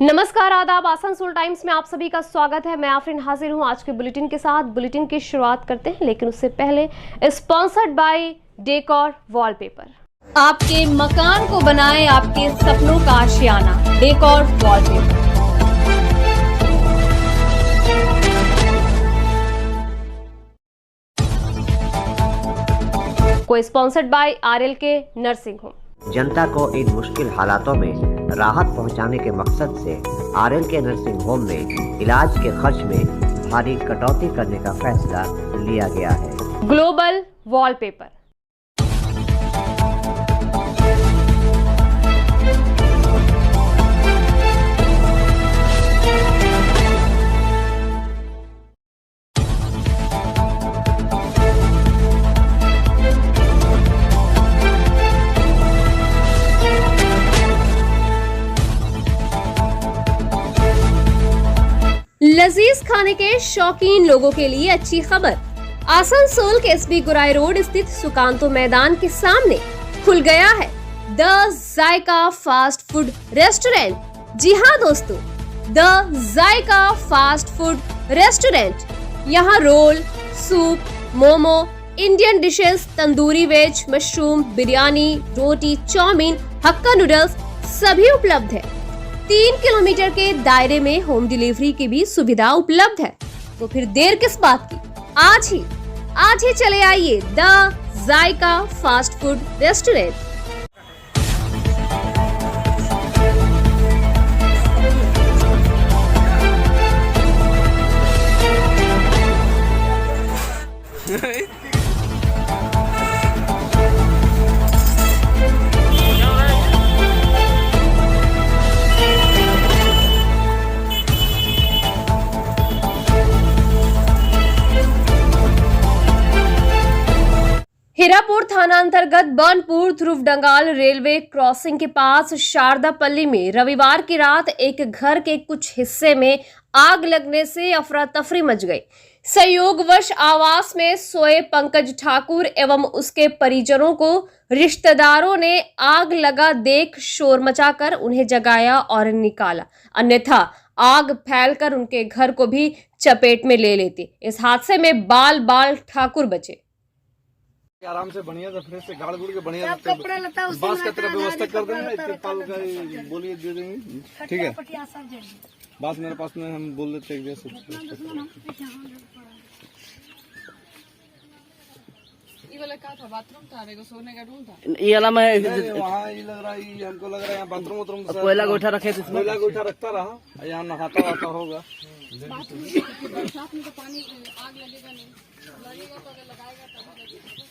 नमस्कार, आदाब। आसनसोल टाइम्स में आप सभी का स्वागत है। मैं आफरीन हाजिर हूं आज के बुलेटिन के साथ। बुलेटिन की शुरुआत करते हैं, लेकिन उससे पहले स्पॉन्सर्ड बाय डेकोर वॉलपेपर। आपके मकान को बनाए आपके सपनों का आशियाना, डेकोर वॉलपेपर। को sponsored by RLK nursing home. जनता को इन मुश्किल हालातों में राहत पहुंचाने के मकसद से RLK नर्सिंग होम में इलाज के खर्च में भारी कटौती करने का फैसला लिया गया है। Global wallpaper. लजीज खाने के शौकीन लोगों के लिए अच्छी खबर। आसनसोल के SB गुराई रोड स्थित सुकांतो मैदान के सामने खुल गया है the Zaika fast food restaurant. जी हाँ दोस्तों, the Zaika fast food restaurant. यहाँ roll, soup, momo, Indian dishes, tandoori veg, mushroom, biryani, रोटी, चाउमीन, हक्का नूडल्स सभी उपलब्ध है। 3 किलोमीटर के दायरे में होम डिलीवरी की भी सुविधा उपलब्ध है। तो फिर देर किस बात की, आज ही चले आइए the Zaika fast food restaurant. Hirapur थाना अंतर्गत बनपुर ध्रुव डंगाल रेलवे क्रॉसिंग के पास शारदापल्ली में रविवार की रात एक घर के कुछ हिस्से में आग लगने से अफरा तफरी मच गई। संयोगवश आवास में सोए पंकज ठाकुर एवं उसके परिजनों को रिश्तेदारों ने आग लगा देख शोर मचाकर उन्हें जगाया और निकाला, अन्यथा आग फैलकर उनके घर को भी चपेट में ले लेती। इस हादसे में बाल ठाकुर बचे। आराम से बढ़िया से फ्रेश से गाड़ गुड़ के बढ़िया बांस का तरफ व्यवस्था कर देंगे। तिरपाल का बोलिए दे देंगे, ठीक है। बात मेरे पास में हम बोल देते हैं। ये वाला क्या था? बाथरूम था, देखो सोने का रूम था। ये वाला मैं वहाँ ये लग रहा है, हमको लग रहा है बाथरूम वाथरूम कोयला गोईठा रखे थे, कोयला गोईठा रखता रहा, यहाँ नहाता वाता होगा। बरसात में तो पानी आग लगेगा नहीं, लगेगा तो अगर लगाएगा तभी लगेगा।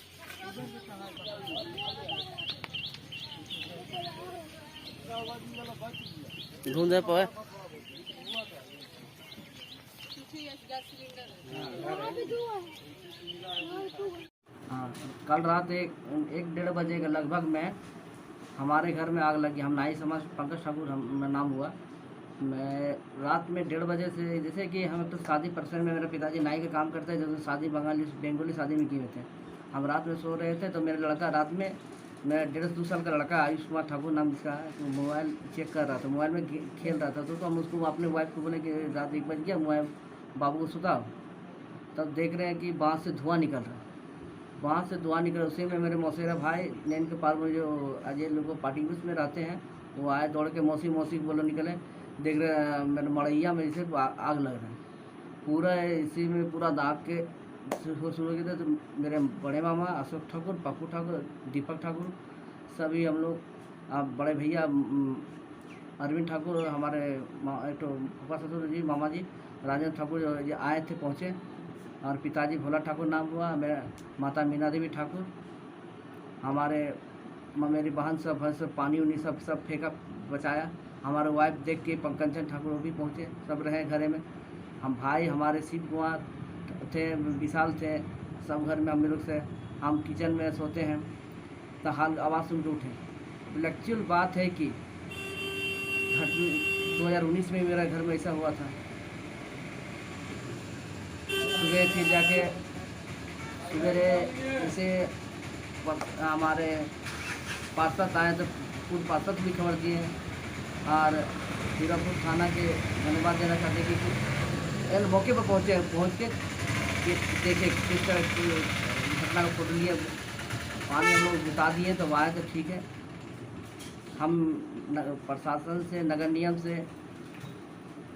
ढूंढे पे कल रात एक 1-1:30 बजे के लगभग में हमारे घर में आग लगी। हम नाई समाज पंकज ठाकुर मेरा नाम हुआ। मैं रात में 1:30 बजे से, जैसे कि हम तो शादी पर्सन में मेरे पिताजी नाई का काम करते हैं, जैसे शादी बंगाली शादी में किए हुए थे। हम रात में सो रहे थे तो मेरा लड़का रात में, मेरा 1.5-2 साल का लड़का आयुष कुमार ठाकुर नाम जिसका है, तो मोबाइल चेक कर रहा था, मोबाइल में खेल रहा था। तो हम उसको अपने वाइफ को बोले कि रात 1 बज गया, मोबाइल बाबू को सुताओ। तब देख रहे हैं कि बाँस से धुआं निकल रहा है, बाँस से धुआं निकल। उसी में मेरे मौसेरा भाई नैन के पार में जो अजय लोग पार्टी में रहते हैं, वो आए दौड़ के मौसी बोलो निकले। देख रहे मेरे मड़ैया में जैसे आग लग रहा है पूरा, इसी में पूरा दाग के शुरू किए थे। तो मेरे बड़े मामा अशोक ठाकुर, पप्पू ठाकुर, दीपक ठाकुर, सभी हम लोग, बड़े भैया अरविंद ठाकुर, हमारे एक तो पापा ससुर जी, मामा जी राजेंद्र ठाकुर जो आए थे, पहुँचे। और पिताजी भोला ठाकुर नाम हुआ, मेरा माता मीना देवी ठाकुर, हमारे मेरी बहन सब पानी उनी सब फेंका, बचाया। हमारे वाइफ देख के पंकजन ठाकुर भी पहुँचे, सब रहे घरे में। हम भाई हमारे शिव कुमार थे, विशाल थे, सब घर में हम लोग से, हम किचन में सोते हैं तो हाल आवाज़ सुन के उठे। एक्चुअल बात है कि 2019 में मेरा घर में ऐसा हुआ था। सुबह फिर जाके सवेरे जैसे हमारे पार्षद आए तो पूर्व पार्षद भी खबर दिए और हीरापुर थाना के धन्यवाद देना चाहते हैं कि इन मौके पर पहुँच के देखे किस तरह की घटना का फोटो लिए, पानी हम लोग बता दिए तो आए तो ठीक है। हम प्रशासन से, नगर निगम से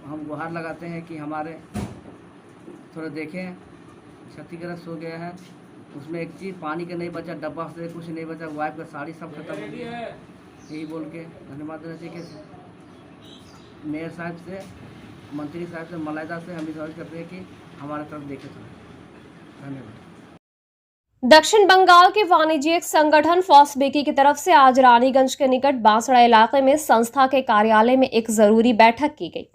हम गुहार लगाते हैं कि हमारे थोड़ा देखें, क्षतिग्रस्त हो गया है, उसमें एक चीज़ पानी का नहीं बचा, डब्बा से कुछ नहीं बचा, वाइफ का साड़ी सब खत्म हो गया। यही बोल के धन्यवाद देना चाहिए कि मेयर साहब से, मंत्री साहब से, मलाइदा से हम रिक्वेस्ट करते हैं कि हमारे तरफ देखे थोड़ा। धन्यवाद। दक्षिण बंगाल के वाणिज्यिक संगठन फॉस्बेकी की तरफ से आज रानीगंज के निकट बांसड़ा इलाके में संस्था के कार्यालय में एक जरूरी बैठक की गई।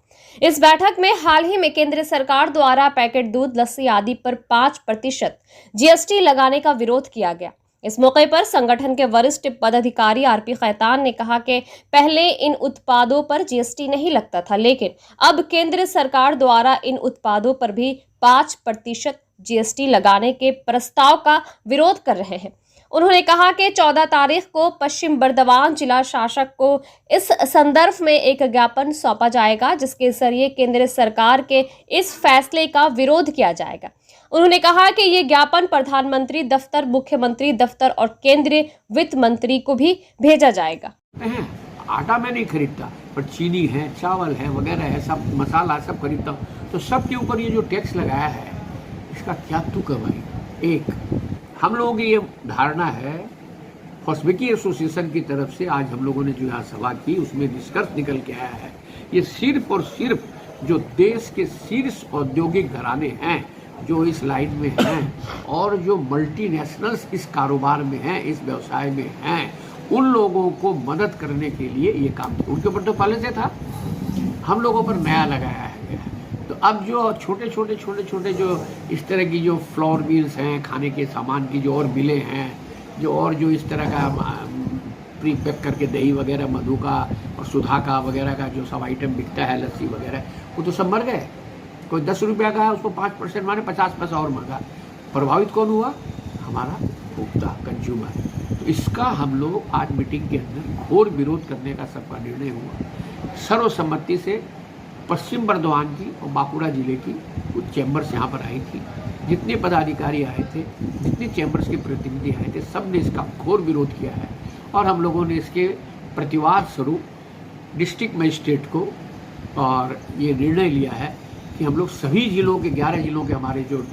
इस बैठक में हाल ही में केंद्र सरकार द्वारा पैकेट दूध, लस्सी आदि पर 5% जीएसटी लगाने का विरोध किया गया। इस मौके पर संगठन के वरिष्ठ पदाधिकारी आरपी खैतान ने कहा कि पहले इन उत्पादों पर जीएसटी नहीं लगता था, लेकिन अब केंद्र सरकार द्वारा इन उत्पादों पर भी 5% जीएसटी लगाने के प्रस्ताव का विरोध कर रहे हैं। उन्होंने कहा कि 14 तारीख को पश्चिम बर्दवान जिला शासक को इस संदर्भ में एक ज्ञापन सौंपा जाएगा, जिसके जरिए केंद्र सरकार के इस फैसले का विरोध किया जाएगा। उन्होंने कहा कि ये ज्ञापन प्रधानमंत्री दफ्तर, मुख्यमंत्री दफ्तर और केंद्रीय वित्त मंत्री को भी भेजा जाएगा। आटा मैं नहीं खरीदता, पर चीनी है, चावल है, वगैरह है, सब मसाला सब खरीदता हूँ, तो सबके ऊपर ये जो टैक्स लगाया है इसका क्या तुक है भाई। एक हम लोगों की ये धारणा है, फॉस्बेकी एसोसिएशन की तरफ से आज हम लोगों ने जो यहाँ सभा की उसमें निष्कर्ष निकल के आया है, ये सिर्फ और सिर्फ जो देश के शीर्ष औद्योगिक घराने हैं जो इस लाइन में हैं और जो मल्टीनेशनल्स इस कारोबार में हैं, इस व्यवसाय में हैं, उन लोगों को मदद करने के लिए ये काम उनके ऊपर तो पहले से था, हम लोगों पर नया लगाया है। तो अब जो छोटे छोटे जो इस तरह की जो फ्लोर मिल्स हैं, खाने के सामान की जो और मिलें हैं, जो इस तरह का प्री पैक करके दही वगैरह, मधु का और सुधा का वगैरह का जो सब आइटम बिकता है, लस्सी वगैरह, वो तो सब मर गए। कोई 10 रुपया का है उसको 5% माने 50 पैसा और महंगा। प्रभावित कौन हुआ? हमारा उपभोक्ता, कंज्यूमर। तो इसका हम लोग आज मीटिंग के अंदर घोर विरोध करने का सबका निर्णय हुआ। सर्वसम्मति से पश्चिम बर्दवान की और बांकुड़ा जिले की कुछ चैम्बर्स यहाँ पर आई थी, जितने पदाधिकारी आए थे, जितने चैम्बर्स के प्रतिनिधि आए थे, सब ने इसका घोर विरोध किया है। और हम लोगों ने इसके प्रतिवाद स्वरूप डिस्ट्रिक्ट मजिस्ट्रेट को और ये निर्णय लिया है कि हम लोग सभी जिलों के 11 जिलों के हमारे जो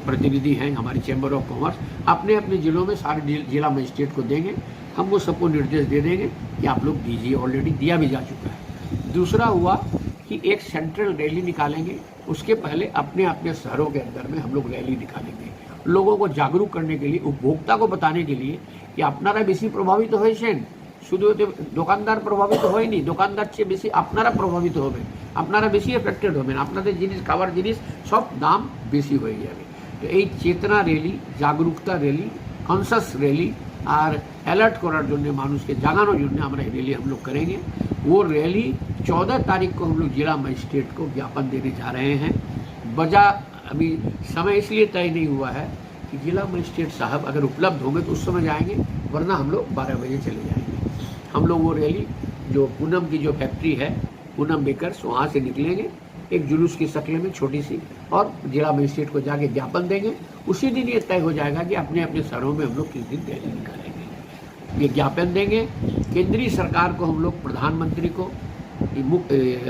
प्रतिनिधि हैं, हमारी चैम्बर ऑफ कॉमर्स, अपने अपने जिलों में सारे जिला मजिस्ट्रेट को देंगे। हम वो सबको निर्देश दे देंगे कि आप लोग दीजिए, ऑलरेडी दिया भी जा चुका है। दूसरा हुआ कि एक सेंट्रल रैली निकालेंगे, उसके पहले अपने अपने शहरों के अंदर में हम लोग रैली निकालेंगे, लोगों को जागरूक करने के लिए, उपभोक्ता को बताने के लिए कि अपनारा बेसी प्रभावित हो शुद्ध दुकानदार प्रभावित हो नहीं, दुकानदार से बेसी अपनारा प्रभावित हो, अपनारा बेसी एफेक्टेड हो, अपना जिनिस खाबार जिनिस सब दाम बेसी हो जाए। तो ये चेतना रैली, जागरूकता रैली, कॉन्सियस रैली और अलर्ट करार जन्य मानुष के जागानों जन्य हमारा रैली हम लोग करेंगे। वो रैली 14 तारीख को हम लोग जिला मजिस्ट्रेट को ज्ञापन देने जा रहे हैं। अभी समय इसलिए तय नहीं हुआ है कि जिला मजिस्ट्रेट साहब अगर उपलब्ध होंगे तो उस समय जाएंगे, वरना हम लोग 12 बजे चले जाएंगे। हम लोग वो रैली जो पूनम की जो फैक्ट्री है, पूनम बेकर्स, वहाँ से निकलेंगे एक जुलूस की शक्ल में छोटी सी, और जिला मजिस्ट्रेट को जाके ज्ञापन देंगे। उसी दिन ये तय हो जाएगा कि अपने अपने शहरों में हम लोग किस दिन रैली निकालेंगे। ये ज्ञापन देंगे केंद्रीय सरकार को, हम लोग प्रधानमंत्री को,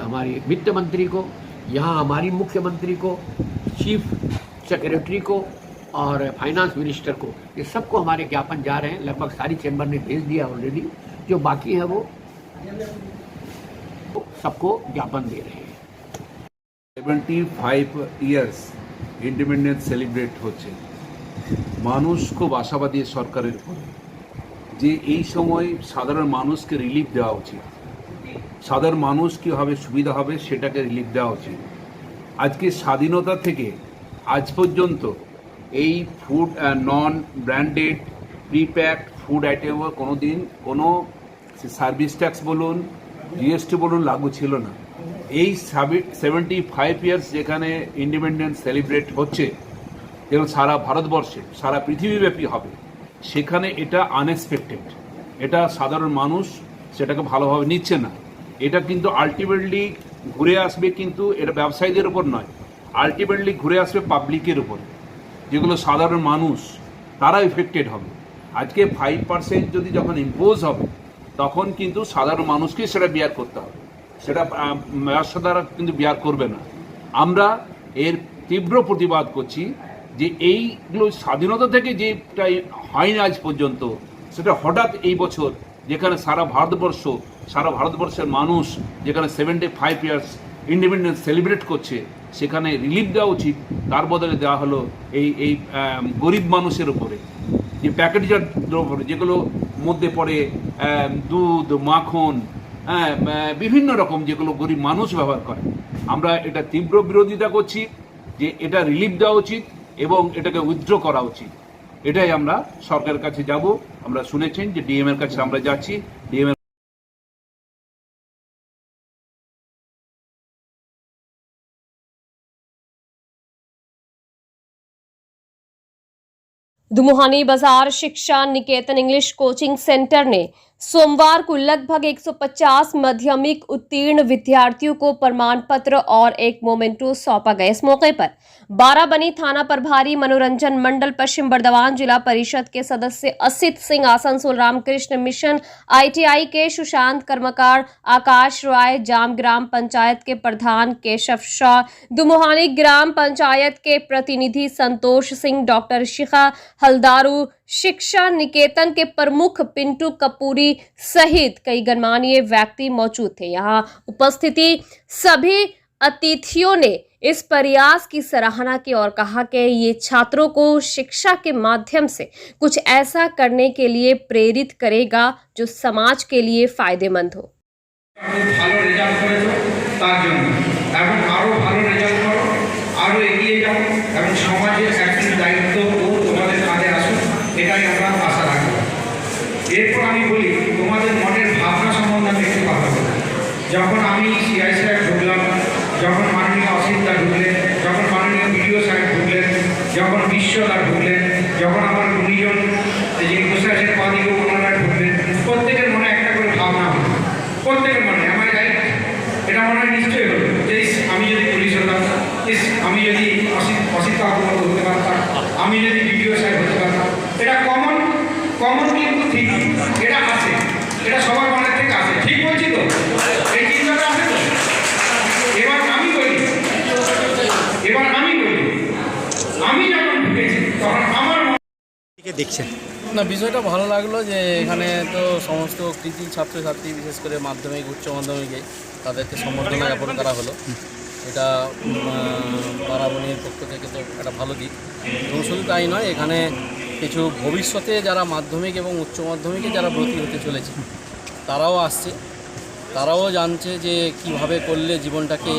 हमारी वित्त मंत्री को, यहाँ हमारी मुख्यमंत्री को, चीफ सेक्रेटरी को और फाइनेंस मिनिस्टर को, ये सबको हमारे ज्ञापन जा रहे हैं। लगभग सारी चैम्बर ने भेज दिया ऑलरेडी, जो बाकी है वो सबको ज्ञापन दे रहे हैं। 75 ইয়ার্স ইন্ডিপেন্ডেন্স সেলিব্রেট হচ্ছে। মানুষ খুব আশাবাদী সরকারের উপরে যে এই সময় সাধারণ মানুষকে রিলিফ দেওয়া উচিত, সাধারণ মানুষ কীভাবে সুবিধা হবে সেটাকে রিলিফ দেওয়া উচিত। আজকে স্বাধীনতা থেকে আজ পর্যন্ত এই food non branded prepacked food item কোনো দিন কোনো সার্ভিস ট্যাক্স বলুন, জিএসটি বলুন লাগু ছিল না। এই 75 ইয়ার্স যেখানে ইন্ডিপেন্ডেন্স সেলিব্রেট হচ্ছে, যেমন সারা ভারতবর্ষে, সারা পৃথিবীব্যাপী হবে, সেখানে এটা আনএক্সপেক্টেড, এটা সাধারণ মানুষ সেটাকে ভালোভাবে নিচ্ছে না। এটা কিন্তু আলটিমেটলি ঘুরে আসবে, কিন্তু এটা ব্যবসায়ীদের উপর নয়, আলটিমেটলি ঘুরে আসবে পাবলিকের উপর, যেগুলো সাধারণ মানুষ তারা এফেক্টেড হবে। আজকে 5% যদি যখন ইম্পোজ হবে তখন কিন্তু সাধারণ মানুষকে সেটা বিয়ার করতে হবে, সেটা ব্যবসা দ্বারা কিন্তু বিয়ার করবে না। আমরা এর তীব্র প্রতিবাদ করছি যে এইগুলো স্বাধীনতা থেকে যেটা হয়নি আজ পর্যন্ত, সেটা হঠাৎ এই বছর যেখানে সারা ভারতবর্ষের মানুষ যেখানে 75 ইয়ার্স ইন্ডিপেন্ডেন্স সেলিব্রেট করছে, সেখানে রিলিফ দেওয়া উচিত। তার বদলে দেওয়া হলো এই গরিব মানুষের উপরে, যে প্যাকেটজাত দ্রব্য যেগুলো মধ্যে পড়ে দুধ, মাখন, বিভিন্ন রকম যেগুলো গরিব মানুষ ব্যবহার করে। আমরা এটা তীব্র বিরোধিতা করছি যে এটা রিলিফ দেওয়া উচিত এবং এটাকে উইথড্র করা উচিত। এটাই আমরা সরকারের কাছে যাব। আমরা শুনেছেন যে ডিএম এর কাছে আমরা যাচ্ছি, ডিএম दुमुहानी बाजार शिक्षा निकेतन इंग्लिश कोचिंग सेंटर ने सोमवार को लगभग 150 माध्यमिक उत्तीर्ण विद्यार्थियों को प्रमाण पत्र और एक मोमेंटो सौंपा गया। इस मौके पर बाराबनी थाना प्रभारी मनोरंजन मंडल, पश्चिम बर्दवान जिला परिषद के सदस्य असित सिंह, आसनसोल रामकृष्ण मिशन ITI के सुशांत कर्मकार, आकाश राय, जाम ग्राम पंचायत के प्रधान केशव शाह, दुमुहानी ग्राम पंचायत के प्रतिनिधि संतोष सिंह, डॉक्टर शिखा हल्दारू, शिक्षा निकेतन के प्रमुख पिंटू कपूरी सहित कई गणमान्य व्यक्ति मौजूद थे। यहाँ उपस्थिति सभी अतिथियों ने इस प्रयास की सराहना की और कहा कि ये छात्रों को शिक्षा के माध्यम से कुछ ऐसा करने के लिए प्रेरित करेगा जो समाज के लिए फायदेमंद हो। ভালো রেজাল্ট করেছো তার জন্য এবং আরো ভালো রেজাল্ট করো, আরো এগিয়ে যাও এবং সমাজের একটি দায়িত্ব ও তোমাদের কাঁধে আসুক, এটাই আমরা আশা রাখি। এরপর আমি বলি তোমাদের মনের ভাবনা সম্বন্ধে আমি একটু কথা বলি। যখন আমি সিআই সাহেব ঢুকলাম, যখন মাননীয় অসিতদা ঢুকলেন, যখন মাননীয় বিডিও সাহেব ঢুকলেন, যখন বিশ্বদা ঢুকলেন, যখন আমার গুণীজন যে প্রশাসনের পাদিকে ওনারা ঢুকলেন, প্রত্যেকের মনে একটা করে ভাবনা হলো, প্রত্যেকের মনে আমার এটা মনে হয় নিশ্চয়ই হলো যে আমি যদি পুলিশ হতাম, আমি যদি অসিত কাকুর মতো হতে পারতাম, আমি যদি বিডিও সাহেব হতে পারতাম। এটা কমন কিন্তু ঠিক, এটা আছে, এটা সবার মনের থেকে আছে। ঠিক বলছি তো? এই চিন্তাটা আছে তো? এবার আমি বলি আমি যখন ঢুকেছি তখন আমার দেখছেন না, বিষয়টা ভালো লাগলো যে এখানে তো সমস্ত কৃতি ছাত্রছাত্রী, বিশেষ করে মাধ্যমিক উচ্চ মাধ্যমিকে তাদেরকে সম্বর্ধনা জ্ঞাপন করা হলো। এটা বারাবণীর পক্ষ থেকে তো একটা ভালো দিক। এবং শুধু তাই নয়, এখানে কিছু ভবিষ্যতে যারা মাধ্যমিক এবং উচ্চ মাধ্যমিকে যারা ভর্তি হতে চলেছে তারাও আসছে, তারাও জানছে যে কিভাবে করলে জীবনটাকে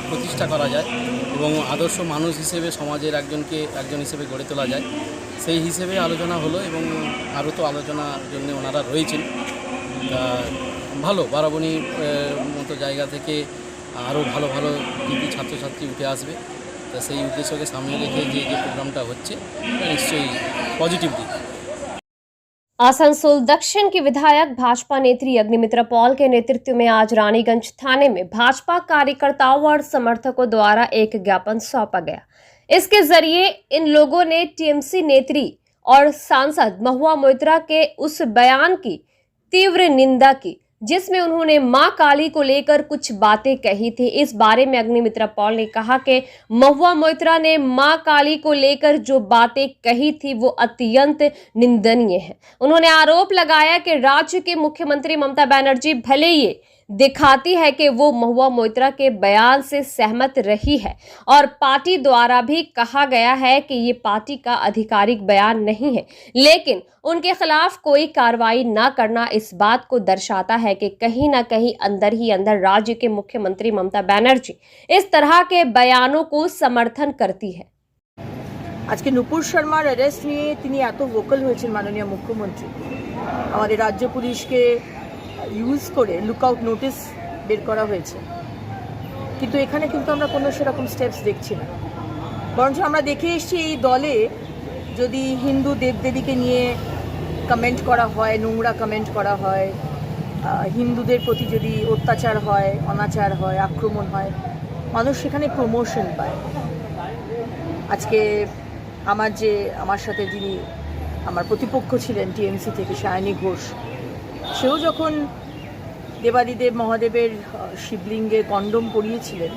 প্রতিষ্ঠা করা যায় এবং আদর্শ মানুষ হিসেবে সমাজের একজন হিসেবে গড়ে তোলা যায়। সেই হিসেবে আলোচনা হলো এবং আরও তো আলোচনার জন্য ওনারা রয়েছেন। ভালো, বারাবণীর মতো জায়গা থেকে আরও ভালো ভালো কৃতি ছাত্রছাত্রী উঠে আসবে। তা সেই উদ্দেশ্যকে সামনে রেখে যে প্রোগ্রামটা হচ্ছে নিশ্চয়ই पॉजिटिव दिख। आसनसोल दक्षिण की विधायक भाजपा नेत्री अग्निमित्रा पॉल के नेतृत्व में आज रानीगंज थाने में भाजपा कार्यकर्ताओं और समर्थकों द्वारा एक ज्ञापन सौंपा गया। इसके जरिए इन लोगों ने टीएमसी नेत्री और सांसद महुआ मोइत्रा के उस बयान की तीव्र निंदा की जिसमें उन्होंने मां काली को लेकर कुछ बातें कही थी। इस बारे में अग्निमित्रा पॉल ने कहा कि महुआ मोइत्रा ने मां काली को लेकर जो बातें कही थी वो अत्यंत निंदनीय है। उन्होंने आरोप लगाया कि राज्य के मुख्यमंत्री ममता बनर्जी भले ही दिखाती है कि वो महुआ मोइत्रा के बयान से सहमत रही है और पार्टी द्वारा भी कहा गया है कि ये पार्टी का आधिकारिक बयान नहीं है, लेकिन उनके खिलाफ कोई कार्रवाई न करना इस बात को दर्शाता है कि कहीं ना कहीं अंदर ही अंदर राज्य के मुख्यमंत्री ममता बनर्जी इस तरह के बयानों को समर्थन करती है। आज के नुपुर शर्मार अरेस्ट নিয়ে তিনি এত ভোকাল হয়েছেন মাননীয় মুখ্যমন্ত্রী, আমাদের রাজ্য পুলিশকে ইউজ করে লুকআউট নোটিশ বের করা হয়েছে, কিন্তু এখানে কিন্তু আমরা কোনো সেরকম স্টেপস দেখছি না। বরঞ্চ আমরা দেখে এসেছি এই দলে যদি হিন্দু দেবদেবীকে নিয়ে কমেন্ট করা হয়, নোংরা কমেন্ট করা হয়, হিন্দুদের প্রতি যদি অত্যাচার হয়, অনাচার হয়, আক্রমণ হয়, মানুষ সেখানে প্রমোশন পায়। আজকে আমার সাথে যিনি আমার প্রতিপক্ষ ছিলেন টিএমসি থেকে, সায়নী ঘোষ, সেও যখন দেবাদিদেব মহাদেবের শিবলিঙ্গে কন্ডম পরিয়েছিলেন,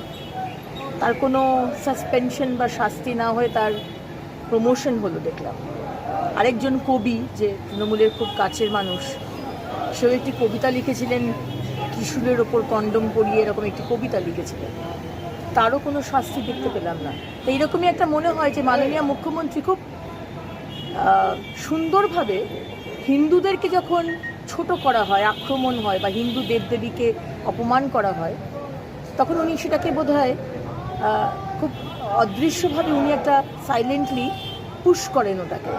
তার কোনো সাসপেনশন বা শাস্তি না হয়ে তার প্রমোশন হলো দেখলাম। আরেকজন কবি, যে তৃণমূলের খুব কাছের মানুষ, সেও একটি কবিতা লিখেছিলেন, ত্রিশূলের ওপর কন্ডম পরিয়ে এরকম একটি কবিতা লিখেছিলেন, তারও কোনো শাস্তি দেখতে পেলাম না। তো এইরকমই একটা মনে হয় যে মাননীয় মুখ্যমন্ত্রী খুব সুন্দরভাবে হিন্দুদেরকে যখন ছোট করা হয়, আক্রমণ হয় বা হিন্দু দেবদেবীকে অপমান করা হয়, তখন উনি সেটাকে বোধহয় খুব অদৃশ্যভাবে উনি একটা সাইলেন্টলি পুশ করেন ওটাকে।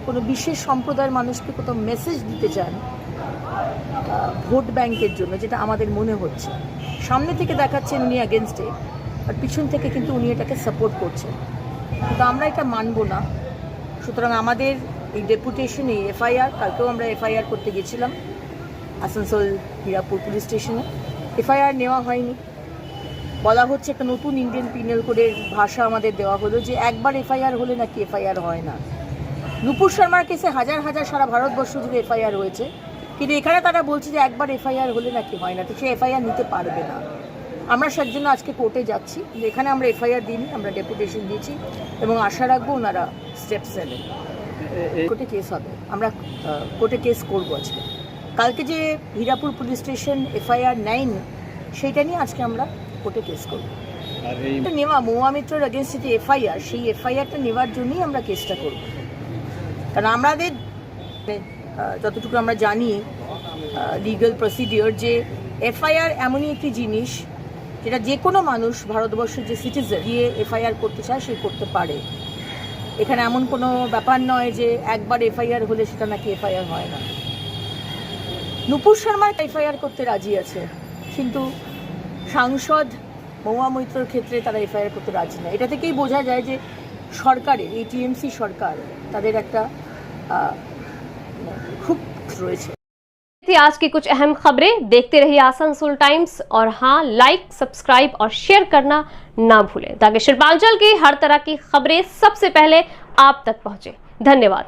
কোনো বিশেষ সম্প্রদায়ের মানুষকে কোথাও মেসেজ দিতে চান ভোট ব্যাংকের জন্য, যেটা আমাদের মনে হচ্ছে। সামনে থেকে দেখাচ্ছেন উনি অ্যাগেনস্টে, আর পিছন থেকে কিন্তু উনি এটাকে সাপোর্ট করছেন। কিন্তু আমরা এটা মানব না। সুতরাং আমাদের এই ডেপুটেশন, এই এফআইআর, কালকেও আমরা এফআইআর করতে গেছিলাম আসানসোল হীরাপুর পুলিশ স্টেশনে, এফআইআর নেওয়া হয়নি। বলা হচ্ছে একটা নতুন ইন্ডিয়ান পিনাল কোডের ভাষা আমাদের দেওয়া হলো যে একবার এফআইআর হলে নাকি এফআইআর হয় না। নুপুর শর্মার কেসে হাজার হাজার সারা ভারতবর্ষ জুড়ে এফআইআর হয়েছে, কিন্তু এখানে তারা বলছে যে একবার এফআইআর হলে নাকি হয় না, তো সে এফআইআর নিতে পারবে না। আমরা সেই জন্য আজকে কোর্টে যাচ্ছি, যেখানে আমরা এফআইআর দিইনি, আমরা ডেপুটেশন দিয়েছি এবং আশা রাখবো ওনারা স্টেপস নেবেন। কোর্টে কেস হবে, আমরা কোর্টে কেস করবো আজকে। কালকে যে হীরাপুর পুলিশ স্টেশন এফআইআর নেয়নি, সেইটা নিয়ে আজকে আমরা কোর্টে কেস করবো। নেওয়া মহুয়া মিত্রর এগেনস্টে যে এফআইআর, সেই এফআইআরটা নেওয়ার জন্যই আমরা কেসটা করব। কারণ আমাদের যতটুকু আমরা জানি লিগ্যাল প্রসিডিওর, যে এফআইআর এমনই একটি জিনিস যেটা যে কোনো মানুষ, ভারতবর্ষের যে সিটিজেন গিয়ে এফআইআর করতে চায় সে করতে পারে। এখানে এমন কোনো ব্যাপার নয় যে একবার এফআইআর হলে সেটা নাকি এফআইআর হয় না। নুপুর শর্মার এফআইআর করতে রাজি আছে, কিন্তু সাংসদ মহুয়া মৈত্রর ক্ষেত্রে তারা এফআইআর করতে রাজি না। এটা থেকেই বোঝা যায় যে সরকারের, এই টিএমসি সরকার, তাদের একটা খুব রয়েছে। थी आज की कुछ अहम खबरें। देखते रहिए आसनसोल टाइम्स, और हाँ, लाइक, सब्सक्राइब और शेयर करना ना भूलें, ताकि शिल्पांचल की हर तरह की खबरें सबसे पहले आप तक पहुंचे। धन्यवाद।